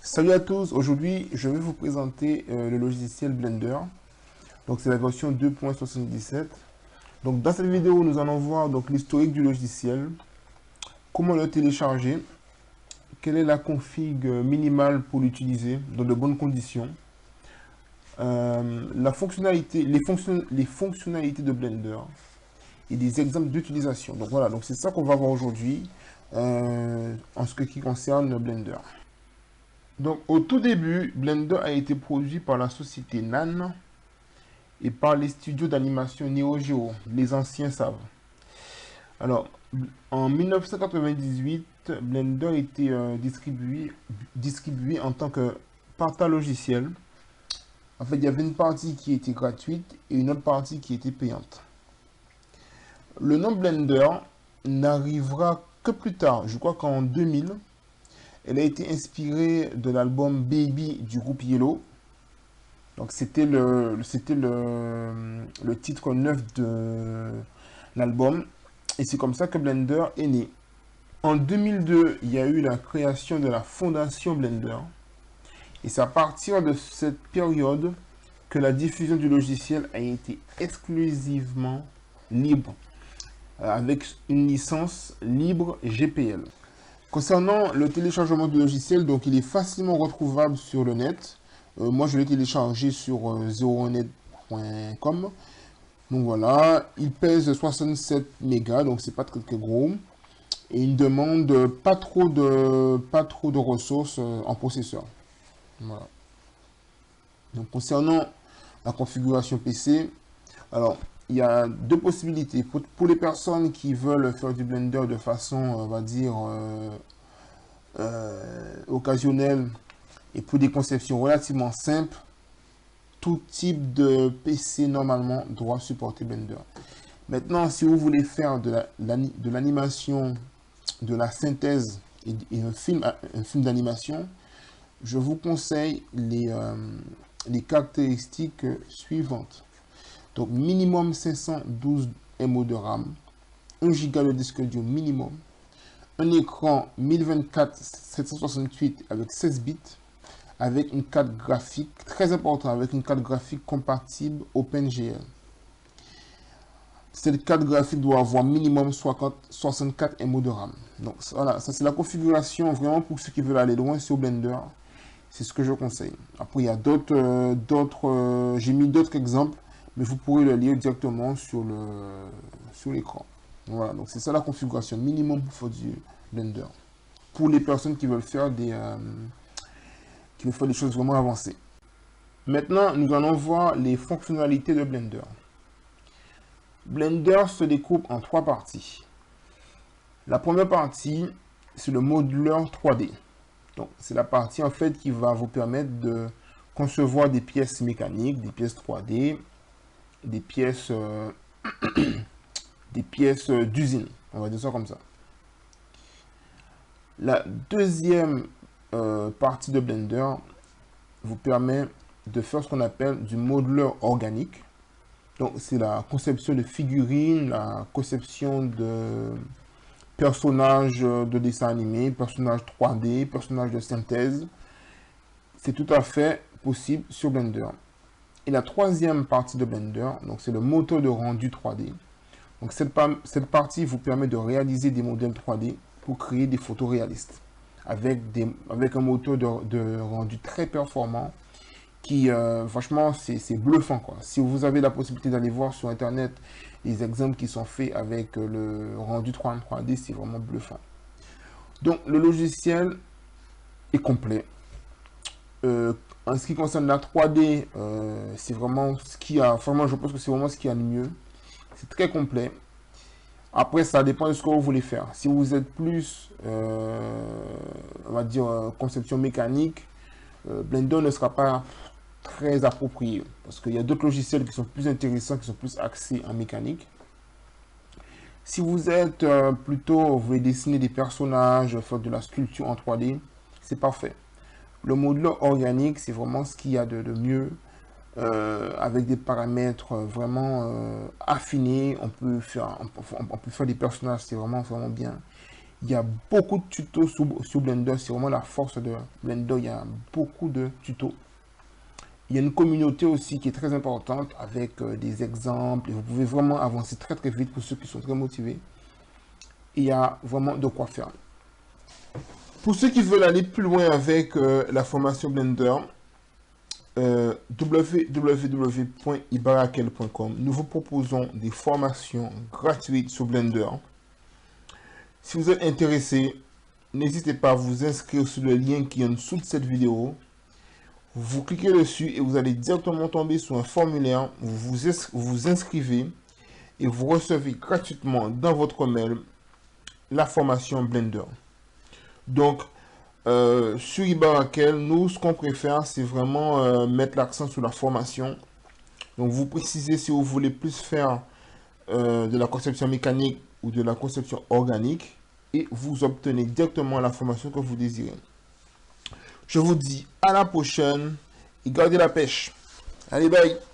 Salut à tous, aujourd'hui je vais vous présenter le logiciel Blender. Donc c'est la version 2.77. Donc dans cette vidéo nous allons voir donc l'historique du logiciel, comment le télécharger, quelle est la config minimale pour l'utiliser dans de bonnes conditions, la fonctionnalité, les fonctionnalités de Blender et des exemples d'utilisation. Donc voilà, donc c'est ça qu'on va voir aujourd'hui en ce qui concerne Blender. Donc, au tout début, Blender a été produit par la société NAN et par les studios d'animation Neo Geo. Les anciens savent. Alors, en 1998, Blender a été distribué en tant que partage logiciel. En fait, il y avait une partie qui était gratuite et une autre partie qui était payante. Le nom Blender n'arrivera que plus tard, je crois qu'en 2000. Elle a été inspirée de l'album Baby du groupe Yellow. Donc c'était le titre 9 de l'album. Et c'est comme ça que Blender est né. En 2002, il y a eu la création de la fondation Blender. Et c'est à partir de cette période que la diffusion du logiciel a été exclusivement libre, avec une licence libre GPL. Concernant le téléchargement du logiciel, donc il est facilement retrouvable sur le net. Moi, je l'ai téléchargé sur 0net.com. Donc voilà, il pèse 67 mégas, donc c'est pas très gros. Et il ne demande pas trop de ressources en processeur. Voilà. Donc concernant la configuration PC, alors il y a deux possibilités. Pour les personnes qui veulent faire du Blender de façon, on va dire, occasionnelle et pour des conceptions relativement simples, tout type de PC normalement doit supporter Blender. Maintenant, si vous voulez faire de l'animation, de la synthèse et un film d'animation, je vous conseille les caractéristiques suivantes. Donc, minimum 512 MO de RAM, 1 Go de disque dur minimum, un écran 1024-768 avec 16 bits, avec une carte graphique, très important, avec une carte graphique compatible OpenGL. Cette carte graphique doit avoir minimum 64 MO de RAM. Donc voilà, ça c'est la configuration vraiment pour ceux qui veulent aller loin sur Blender. C'est ce que je conseille. Après, il y a j'ai mis d'autres exemples, mais vous pourrez le lire directement sur l'écran. Voilà, donc c'est ça la configuration minimum pour faire du Blender. Pour les personnes qui veulent faire des choses vraiment avancées. Maintenant, nous allons voir les fonctionnalités de Blender. Blender se découpe en trois parties. La première partie, c'est le modeleur 3D. Donc, c'est la partie en fait qui va vous permettre de concevoir des pièces mécaniques, des pièces 3D, des pièces d'usine. On va dire ça comme ça. La deuxième partie de Blender vous permet de faire ce qu'on appelle du modeleur organique. Donc, c'est la conception de figurines, la conception de personnages de dessin animé, personnages 3D, personnages de synthèse. C'est tout à fait possible sur Blender. Et la troisième partie de Blender, donc c'est le moteur de rendu 3D. Donc, cette partie vous permet de réaliser des modèles 3D pour créer des photos réalistes avec un moteur de rendu très performant qui, franchement, c'est bluffant, quoi. Si vous avez la possibilité d'aller voir sur Internet les exemples qui sont faits avec le rendu 3D, c'est vraiment bluffant. Donc, le logiciel est complet. En ce qui concerne la 3D, c'est vraiment ce qui a, vraiment, je pense que c'est vraiment ce qui a le mieux. C'est très complet. Après, ça dépend de ce que vous voulez faire. Si vous êtes plus, on va dire, conception mécanique, Blender ne sera pas très approprié parce qu'il y a d'autres logiciels qui sont plus intéressants, qui sont plus axés en mécanique. Si vous êtes plutôt, vous voulez dessiner des personnages, faire de la sculpture en 3D, c'est parfait. Le modeleur organique, c'est vraiment ce qu'il y a de mieux. Avec des paramètres vraiment affinés, on peut faire des personnages, c'est vraiment bien. Il y a beaucoup de tutos sur Blender. C'est vraiment la force de Blender. Il y a beaucoup de tutos. Il y a une communauté aussi qui est très importante avec des exemples. Et vous pouvez vraiment avancer très très vite pour ceux qui sont très motivés. Il y a vraiment de quoi faire. Pour ceux qui veulent aller plus loin avec la formation Blender, www.ibarakel.com, nous vous proposons des formations gratuites sur Blender. Si vous êtes intéressé, n'hésitez pas à vous inscrire sur le lien qui est en dessous de cette vidéo. Vous cliquez dessus et vous allez directement tomber sur un formulaire. Vous vous inscrivez et vous recevez gratuitement dans votre mail la formation Blender. Donc, sur Ibarakel, nous, ce qu'on préfère, c'est vraiment mettre l'accent sur la formation. Donc, vous précisez si vous voulez plus faire de la conception mécanique ou de la conception organique et vous obtenez directement la formation que vous désirez. Je vous dis à la prochaine et gardez la pêche. Allez, bye!